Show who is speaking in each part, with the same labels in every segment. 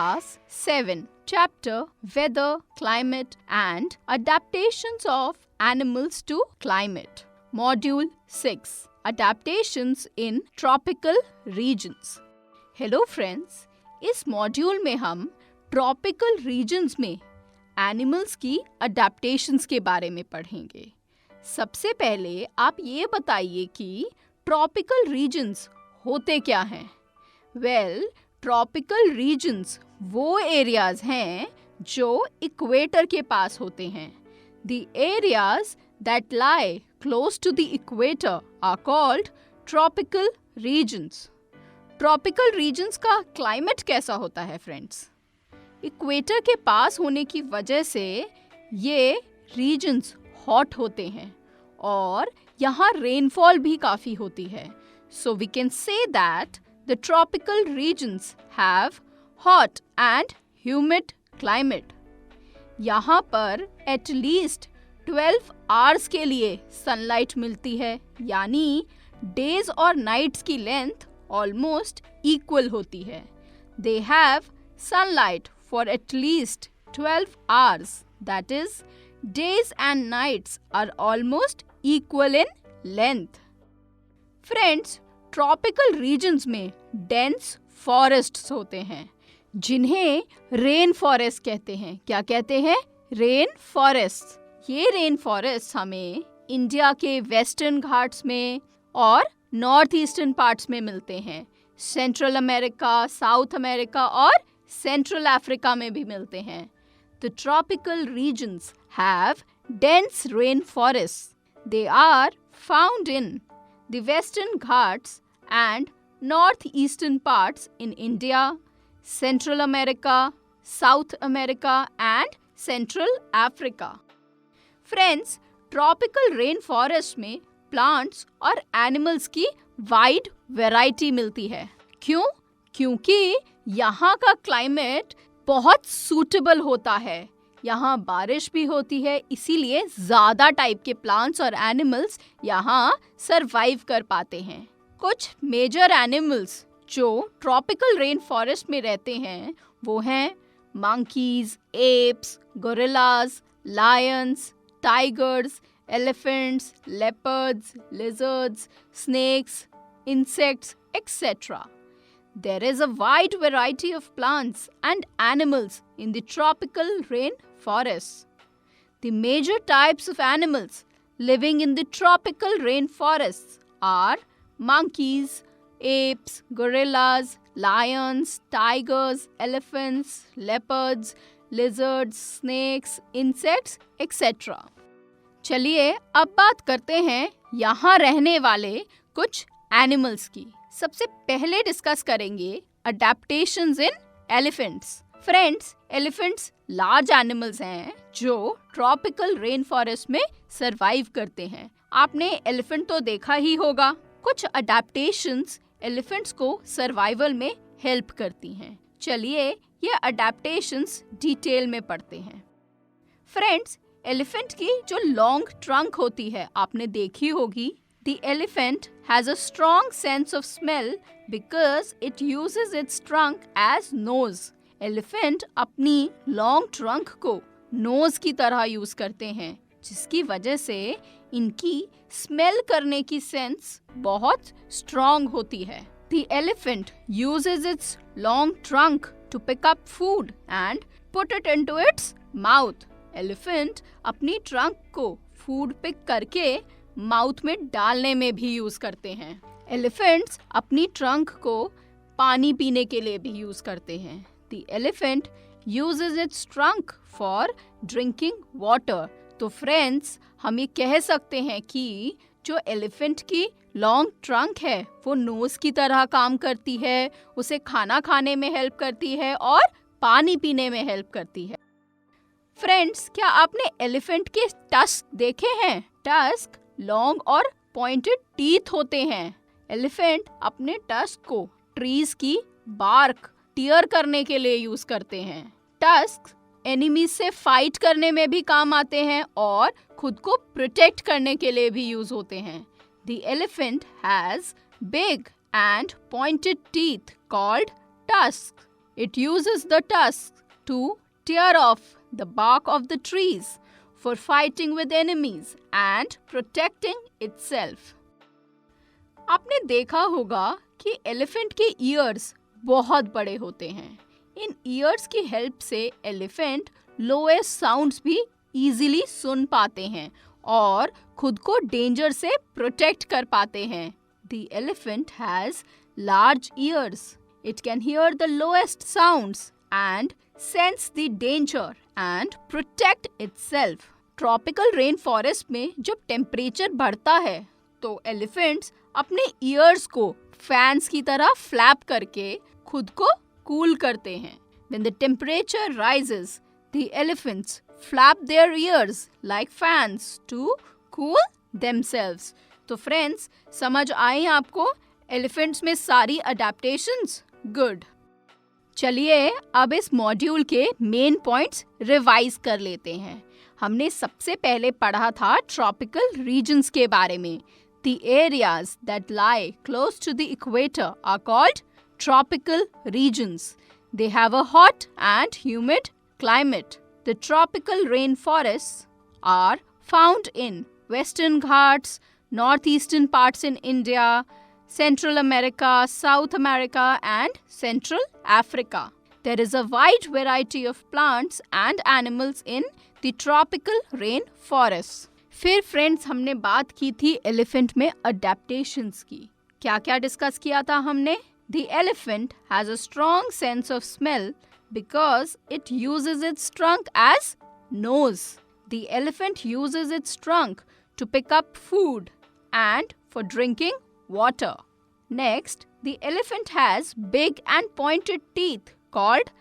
Speaker 1: Class 7, Chapter Weather, Climate and Adaptations of Animals to Climate. Module 6, Adaptations in Tropical Regions. Hello friends, इस module में हम tropical regions में animals की adaptations के बारे में पढ़ेंगे। सबसे पहले आप ये बताइए कि ट्रॉपिकल रीजन्स होते क्या हैं? ट्रॉपिकल रीजन्स वो एरियाज हैं जो इक्वेटर के पास होते हैं। The areas that lie close to the equator are called tropical regions. Tropical regions का क्लाइमेट कैसा होता है फ्रेंड्स? इक्वेटर के पास होने की वजह से ये रीजन्स हॉट होते हैं और यहाँ रेनफॉल भी काफ़ी होती है। So we can say that the tropical regions have hot and humid climate. यहाँ पर at least 12 hours के लिए sunlight मिलती है, यानी days और nights की length almost equal होती है। They have sunlight for at least 12 hours. That is, days and nights are almost equal in length. Friends, tropical regions में डेंस फॉरेस्ट्स होते हैं जिन्हें रेन फॉरेस्ट कहते हैं। क्या कहते हैं? Rain forest. ये रेन फॉरेस्ट हमें इंडिया के वेस्टर्न घाट्स में और नॉर्थ ईस्टर्न पार्ट्स में मिलते हैं। सेंट्रल अमेरिका, साउथ अमेरिका और सेंट्रल अफ्रीका में भी मिलते हैं। The tropical regions have dense rain forest. They are found in the Western Ghats and northeastern parts in India, Central America, South America and Central Africa. Friends, tropical rain forest में plants और animals की wide variety मिलती है। क्यों? क्योंकि यहाँ का climate बहुत suitable होता है। यहाँ बारिश भी होती है, इसीलिए ज़्यादा टाइप के प्लांट्स और एनिमल्स यहाँ सरवाइव कर पाते हैं। कुछ मेजर एनिमल्स जो ट्रॉपिकल रेन फॉरेस्ट में रहते हैं वो हैं monkeys, apes, gorillas, lions, tigers, elephants, leopards, lizards, snakes, insects, etc. There is a wide variety of plants and animals in the tropical rainforests. The major types of animals living in the tropical rainforests are monkeys, apes, gorillas, lions, tigers, elephants, leopards, lizards, snakes, insects, etc. चलिए अब बात करते हैं यहाँ रहने वाले कुछ animals की। सबसे पहले डिस्कस करेंगे adaptations in elephants. Friends, elephants large animals हैं जो ट्रॉपिकल रेन फॉरेस्ट में सरवाइव करते हैं। आपने एलिफेंट तो देखा ही होगा। कुछ अडेप्टेशंस एलिफेंट्स को सर्वाइवल में हेल्प करती हैं। चलिए ये अडेप्टेशंस डिटेल में पढ़ते हैं। फ्रेंड्स, एलिफेंट की जो लॉन्ग ट्रंक होती है आपने देखी होगी। The elephant has a strong sense of smell because it uses its trunk as nose. Elephant अपनी long trunk को nose की तरह यूज करते हैं, जिसकी वजह से इनकी स्मेल करने की सेंस बहुत स्ट्रॉन्ग होती है। The elephant uses its long trunk to pick up food and put it into its mouth. Elephant अपनी ट्रंक को फूड पिक करके माउथ में डालने में भी यूज करते हैं। एलिफेंट्स अपनी ट्रंक को पानी पीने के लिए भी यूज करते हैं। The elephant uses it's trunk for drinking water. तो फ्रेंड्स, हम ये कह सकते हैं कि जो एलिफेंट की लॉन्ग ट्रंक है वो नोज की तरह काम करती है, उसे खाना खाने में हेल्प करती है और पानी पीने में हेल्प करती है। फ्रेंड्स, क्या आपने एलिफेंट के टस्क देखे हैं? टस्क लॉन्ग और पॉइंटेड टीथ होते हैं। एलिफेंट अपने टस्क को ट्रीज की बार्क टियर करने के लिए यूज करते हैं। टस्क एनिमीज से फाइट करने में भी काम आते हैं और खुद को प्रोटेक्ट करने के लिए भी यूज होते हैं। The elephant has big and pointed teeth called tusks. It uses the tusks to tear off the bark of the trees for fighting with enemies and protecting itself. आपने देखा होगा कि एलिफेंट के ईयर्स बहुत बड़े होते हैं. इन ईयर्स की हेल्प से एलिफेंट लोएस्ट साउंड्स भी इजीली सुन पाते हैं और खुद को डेंजर से प्रोटेक्ट कर पाते हैं. The elephant has large ears. It can hear the lowest sounds and sense the danger and protect itself. Tropical rain forest में जब टेम्परेचर बढ़ता है तो एलिफेंट्स अपने ईयर्स को फैंस की तरह फ्लैप करके खुद को कूल करते हैं. When the temperature rises, the elephants flap their ears like fans to cool themselves. तो फ्रेंड्स, समझ आई आपको एलिफेंट्स में सारी अडेप्टेशंस? गुड. चलिए अब इस मॉड्यूल के मेन पॉइंट्स रिवाइज कर लेते हैं. हमने सबसे पहले पढ़ा था ट्रॉपिकल रीजन्स के बारे में. The areas that lie close to the equator are called tropical regions. They have a hot and humid climate. The tropical rainforests are found in Western Ghats, northeastern parts in India, Central America, South America, and Central Africa. There is a wide variety of plants and animals in the tropical rainforests. फिर friends हमने बात की थी elephant में adaptations की. क्या क्या discuss किया था हमने? The elephant has a strong sense of smell because it uses its trunk as nose. The elephant uses its trunk to pick up food and for drinking water. Next, the elephant has big and pointed teeth called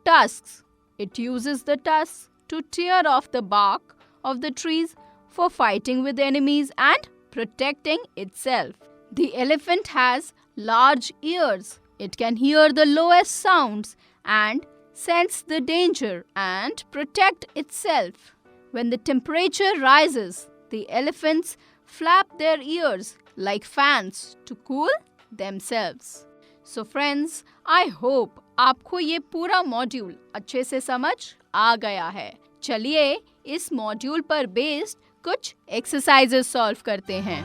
Speaker 1: tusks. It uses the tusks to tear off the bark of the trees for fighting with enemies and protecting itself. The elephant has large ears. It can hear the lowest sounds and sense the danger and protect itself. When the temperature rises, the elephants flap their ears like fans to cool themselves. So friends, I hope आपको ये पूरा module अच्छे से समझ आ गया है. चलिए इस मॉड्यूल पर बेस्ड कुछ एक्सरसाइजेस सॉल्व करते हैं.